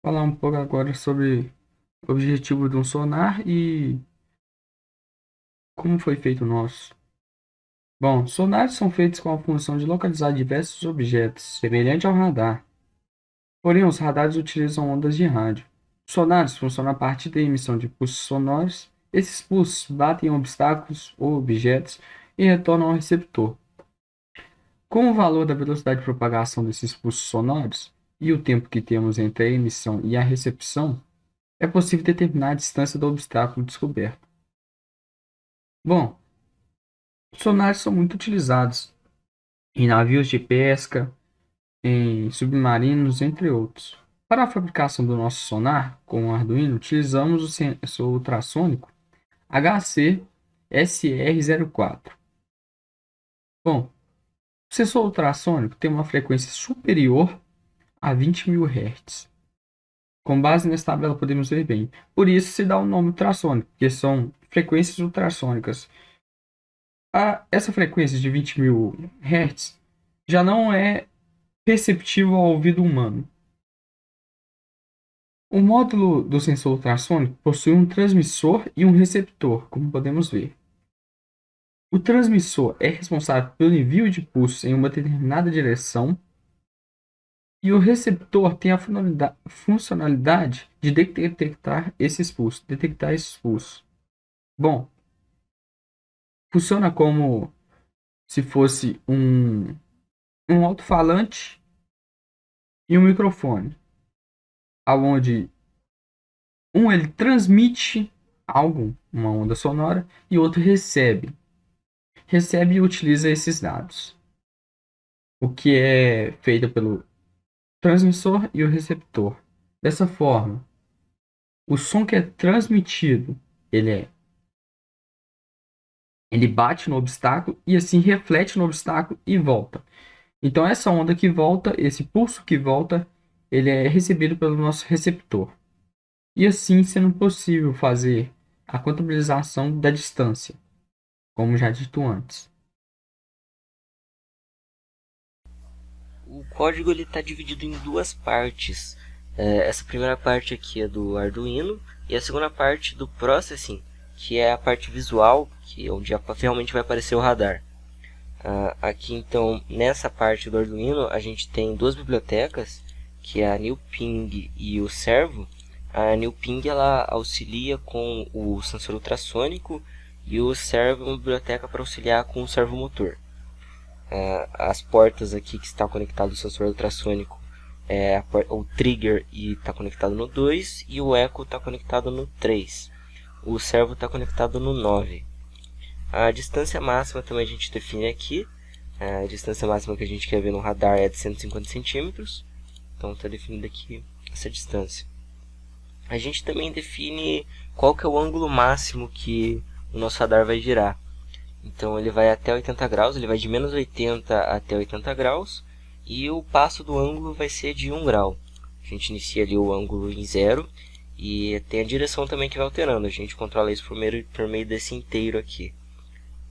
Falar um pouco agora sobre o objetivo de um sonar e como foi feito o nosso. Bom, sonares são feitos com a função de localizar diversos objetos, semelhante ao radar. Porém, os radares utilizam ondas de rádio. Os sonares funcionam a partir da emissão de pulsos sonoros. Esses pulsos batem em obstáculos ou objetos e retornam ao receptor. Com o valor da velocidade de propagação desses pulsos sonoros e o tempo que temos entre a emissão e a recepção, é possível determinar a distância do obstáculo descoberto. Bom, sonares são muito utilizados em navios de pesca, em submarinos, entre outros. Para a fabricação do nosso sonar com o Arduino, utilizamos o sensor ultrassônico HC-SR04. Bom, o sensor ultrassônico tem uma frequência superior a 20.000 Hz. Com base nessa tabela podemos ver bem. Por isso se dá o nome ultrassônico, que são frequências ultrassônicas. Essa frequência de 20.000 Hz já não é perceptível ao ouvido humano. O módulo do sensor ultrassônico possui um transmissor e um receptor, como podemos ver. O transmissor é responsável pelo envio de pulsos em uma determinada direção e o receptor tem a funcionalidade de detectar esses pulsos. Bom, funciona como se fosse um alto-falante e um microfone, aonde ele transmite algo, uma onda sonora, e o outro recebe e utiliza esses dados, o que é feito pelo transmissor e o receptor. Dessa forma, o som que é transmitido, ele bate no obstáculo e assim reflete no obstáculo e volta. Então essa onda que volta, esse pulso que volta, ele é recebido pelo nosso receptor. E assim sendo possível fazer a contabilização da distância, como já dito antes. O código está dividido em duas partes. Essa primeira parte aqui é do Arduino e a segunda parte do Processing, que é a parte visual, que é onde realmente vai aparecer o radar. Aqui então, nessa parte do Arduino, a gente tem duas bibliotecas, que é a NewPing e o Servo. A NewPing ela auxilia com o sensor ultrassônico e o Servo é uma biblioteca para auxiliar com o servomotor. As portas aqui que está conectado ao sensor ultrassônico o trigger e está conectado no 2 e o eco está conectado no 3. O servo está conectado no 9. A distância máxima também a gente define aqui. A distância máxima que a gente quer ver no radar é de 150 centímetros. Então está definido aqui essa distância. A gente também define qual que é o ângulo máximo que o nosso radar vai girar. Então ele vai até 80 graus, ele vai de menos 80 até 80 graus. E o passo do ângulo vai ser de 1 grau. A gente inicia ali o ângulo em 0. E tem a direção também que vai alterando. A gente controla isso por meio desse inteiro aqui.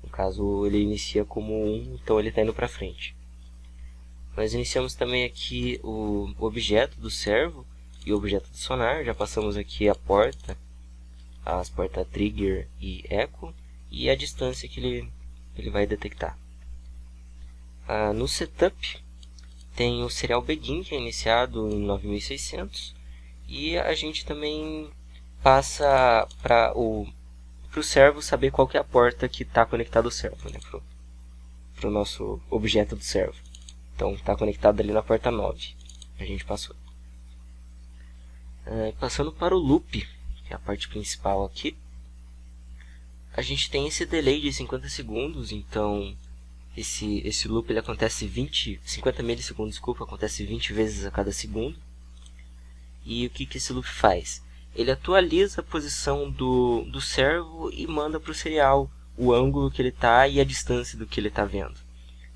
No caso ele inicia como 1, então ele está indo para frente. Nós iniciamos também aqui o objeto do servo e o objeto do sonar. Já passamos aqui a porta, as portas trigger e echo. E a distância que ele vai detectar. No setup tem o serial begin, que é iniciado em 9600. E a gente também passa para o servo saber qual que é a porta que está conectada ao servo, né, para o nosso objeto do servo. Então está conectado ali na porta 9. A gente passou. Passando para o loop, que é a parte principal aqui. A gente tem esse delay de 50 segundos, então esse loop ele acontece 50 milissegundos, desculpa, acontece 20 vezes a cada segundo. E o que esse loop faz? Ele atualiza a posição do servo e manda para o serial o ângulo que ele está e a distância do que ele está vendo.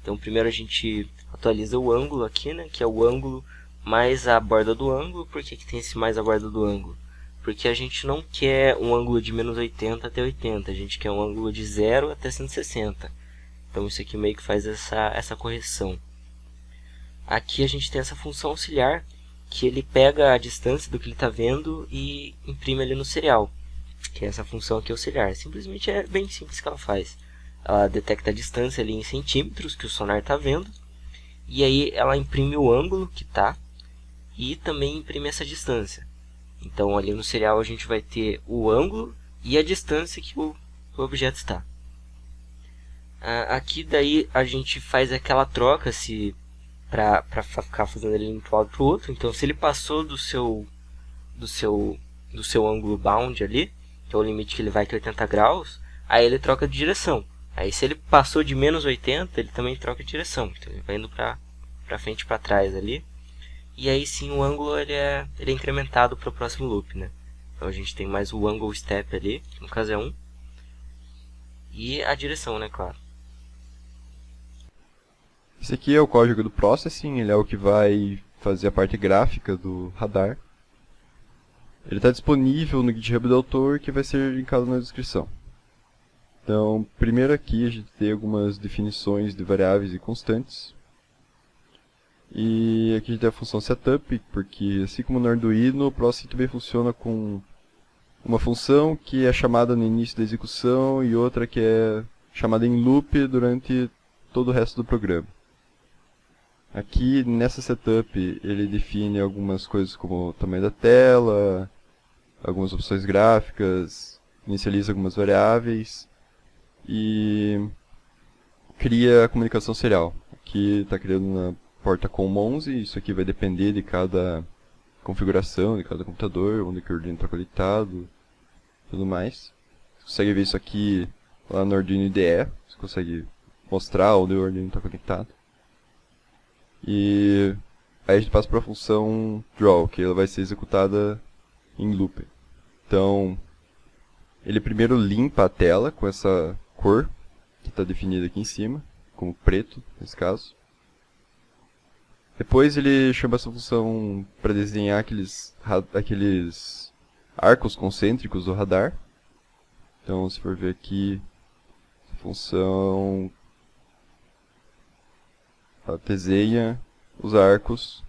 Então primeiro a gente atualiza o ângulo aqui, né, que é o ângulo mais a borda do ângulo. Por que tem esse mais a borda do ângulo? Porque a gente não quer um ângulo de menos 80 até 80, a gente quer um ângulo de 0 até 160. Então isso aqui meio que faz essa correção. Aqui a gente tem essa função auxiliar, que ele pega a distância do que ele está vendo e imprime ali no serial, que é essa função aqui auxiliar. Simplesmente é bem simples que ela faz. Ela detecta a distância ali em centímetros que o sonar está vendo, e aí ela imprime o ângulo que está e também imprime essa distância. Então ali no serial a gente vai ter o ângulo e a distância que o objeto está. Aqui daí a gente faz aquela troca para ficar fazendo ele indo para um lado para o outro. Então se ele passou do seu ângulo bound ali, que é o limite que ele vai, que é 80 graus, aí ele troca de direção. Aí se ele passou de menos 80, ele também troca de direção. Então ele vai indo para frente e para trás ali. E aí sim o ângulo ele é incrementado para o próximo loop, né? Então a gente tem mais o angle step ali, que no caso é 1. E a direção, né, claro. Esse aqui é o código do processing, ele é o que vai fazer a parte gráfica do radar. Ele está disponível no GitHub do autor, que vai ser linkado na descrição. Então, primeiro aqui a gente tem algumas definições de variáveis e constantes. E aqui a gente tem a função setup, porque assim como no Arduino, o processing também funciona com uma função que é chamada no início da execução e outra que é chamada em loop durante todo o resto do programa. Aqui nessa setup ele define algumas coisas como o tamanho da tela, algumas opções gráficas, inicializa algumas variáveis e cria a comunicação serial. Aqui está criando na porta commons e isso aqui vai depender de cada configuração, de cada computador, onde que o Arduino está conectado, tudo mais. Você consegue ver isso aqui lá no Arduino IDE, você consegue mostrar onde o Arduino está conectado. E aí a gente passa para a função draw, que ela vai ser executada em loop. Então, ele primeiro limpa a tela com essa cor que está definida aqui em cima, como preto nesse caso. Depois ele chama essa função para desenhar aqueles arcos concêntricos do radar. Então, se for ver aqui, a função desenha os arcos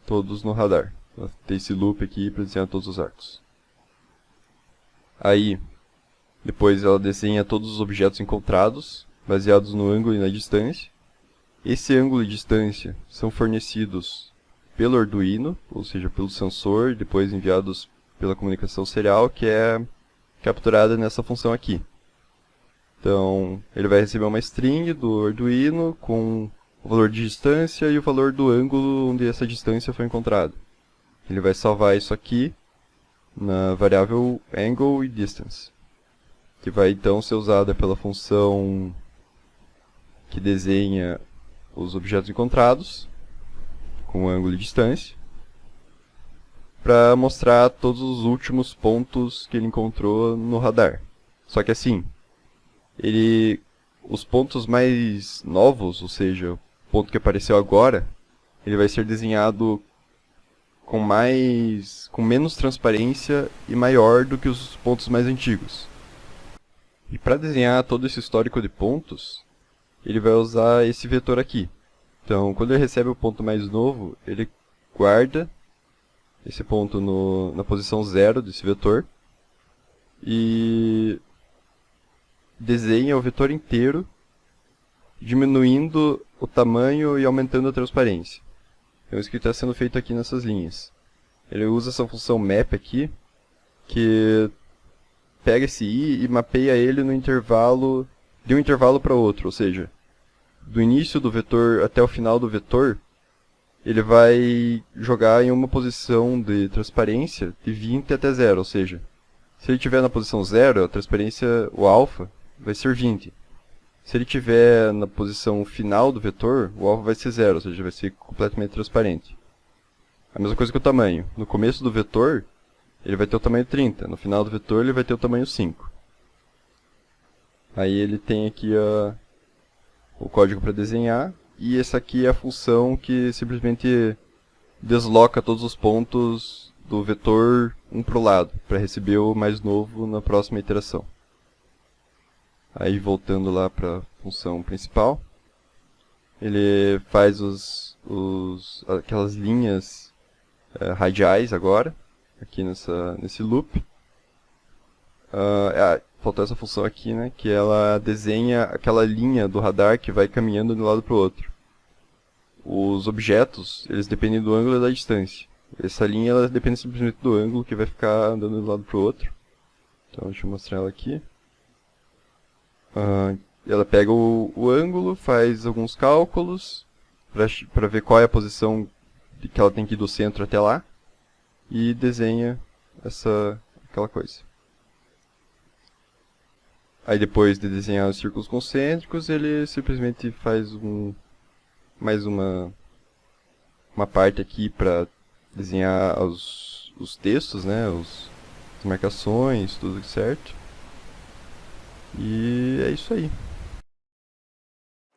todos no radar. Ela tem esse loop aqui para desenhar todos os arcos. Aí, depois ela desenha todos os objetos encontrados, baseados no ângulo e na distância. Esse ângulo e distância são fornecidos pelo Arduino, ou seja, pelo sensor, depois enviados pela comunicação serial, que é capturada nessa função aqui. Então, ele vai receber uma string do Arduino com o valor de distância e o valor do ângulo onde essa distância foi encontrada. Ele vai salvar isso aqui na variável angle e distance, que vai então ser usada pela função que desenha os objetos encontrados com ângulo e distância para mostrar todos os últimos pontos que ele encontrou no radar. Só que assim, os pontos mais novos, ou seja, o ponto que apareceu agora, ele vai ser desenhado com menos transparência e maior do que os pontos mais antigos. E para desenhar todo esse histórico de pontos, ele vai usar esse vetor aqui. Então, quando ele recebe o ponto mais novo, ele guarda esse ponto na posição 0 desse vetor e desenha o vetor inteiro, diminuindo o tamanho e aumentando a transparência. Então isso que está sendo feito aqui nessas linhas. Ele usa essa função map aqui, que pega esse i e mapeia ele no intervalo, de um intervalo para outro, ou seja, do início do vetor até o final do vetor, ele vai jogar em uma posição de transparência de 20 até 0, ou seja, se ele estiver na posição 0, a transparência, o alfa, vai ser 20. Se ele estiver na posição final do vetor, o alfa vai ser 0, ou seja, vai ser completamente transparente. A mesma coisa que o tamanho. No começo do vetor, ele vai ter o tamanho 30. No final do vetor, ele vai ter o tamanho 5. Aí ele tem aqui o código para desenhar. E essa aqui é a função que simplesmente desloca todos os pontos do vetor um para o lado, para receber o mais novo na próxima iteração. Aí voltando lá para a função principal, ele faz os aquelas linhas radiais agora, aqui nesse loop. Faltou essa função aqui, né, que ela desenha aquela linha do radar que vai caminhando de um lado para o outro. Os objetos, eles dependem do ângulo e da distância. Essa linha, ela depende simplesmente do ângulo que vai ficar andando de um lado para o outro. Então, deixa eu mostrar ela aqui. Ela pega o ângulo, faz alguns cálculos para ver qual é a posição que ela tem que ir do centro até lá e desenha aquela coisa. Aí depois de desenhar os círculos concêntricos, ele simplesmente faz mais uma parte aqui para desenhar os textos, né, as marcações, tudo certo. E é isso aí.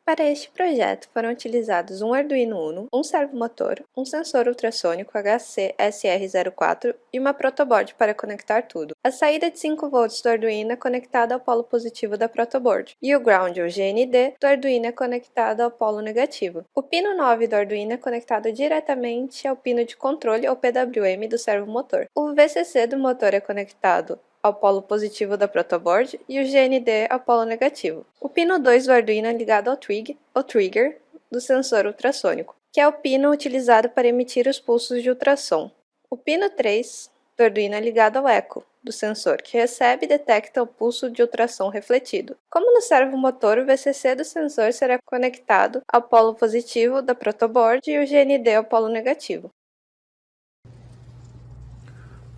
Para este projeto foram utilizados um Arduino Uno, um servomotor, um sensor ultrassônico HC-SR04 e uma protoboard para conectar tudo. A saída de 5 volts do Arduino é conectada ao polo positivo da protoboard e o ground ou GND do Arduino é conectado ao polo negativo. O pino 9 do Arduino é conectado diretamente ao pino de controle ou PWM do servomotor. O VCC do motor é conectado ao polo positivo da protoboard e o GND ao polo negativo. O pino 2 do Arduino é ligado ao trigger do sensor ultrassônico, que é o pino utilizado para emitir os pulsos de ultrassom. O pino 3 do Arduino é ligado ao eco do sensor, que recebe e detecta o pulso de ultrassom refletido. Como no servomotor, o VCC do sensor será conectado ao polo positivo da protoboard e o GND ao polo negativo.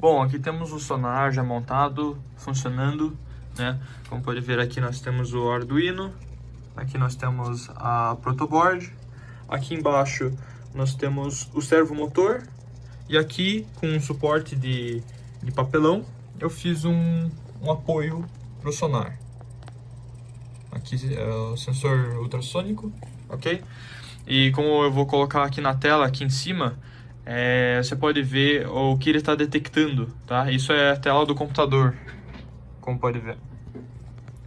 Bom, aqui temos o sonar já montado, funcionando, né? Como pode ver, aqui nós temos o Arduino, aqui nós temos a protoboard, aqui embaixo nós temos o servomotor e aqui com um suporte de papelão eu fiz um apoio para o sonar. Aqui é o sensor ultrassônico, ok? E como eu vou colocar aqui na tela, aqui em cima, você pode ver o que ele está detectando, tá? Isso é a tela do computador, como pode ver.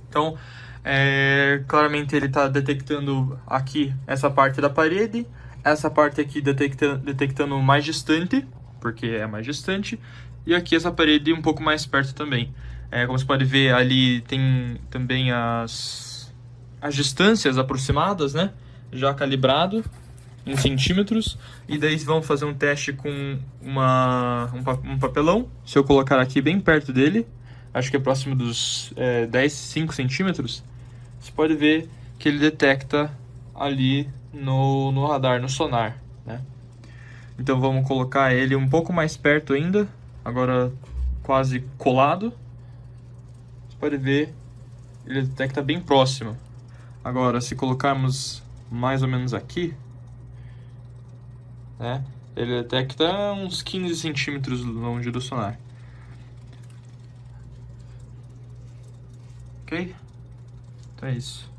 Então, claramente ele está detectando aqui essa parte da parede, essa parte aqui detectando mais distante, porque é mais distante, e aqui essa parede um pouco mais perto também. Como você pode ver, ali tem também as distâncias aproximadas, né? Já calibrado em centímetros, e daí vamos fazer um teste com um papelão. Se eu colocar aqui bem perto dele, acho que é próximo dos 5 centímetros, você pode ver que ele detecta ali no radar, no sonar, né? Então vamos colocar ele um pouco mais perto ainda, agora quase colado. Você pode ver, ele detecta bem próximo. Agora, se colocarmos mais ou menos aqui, né, ele detecta uns 15 centímetros longe do sonar. Ok? Então é isso.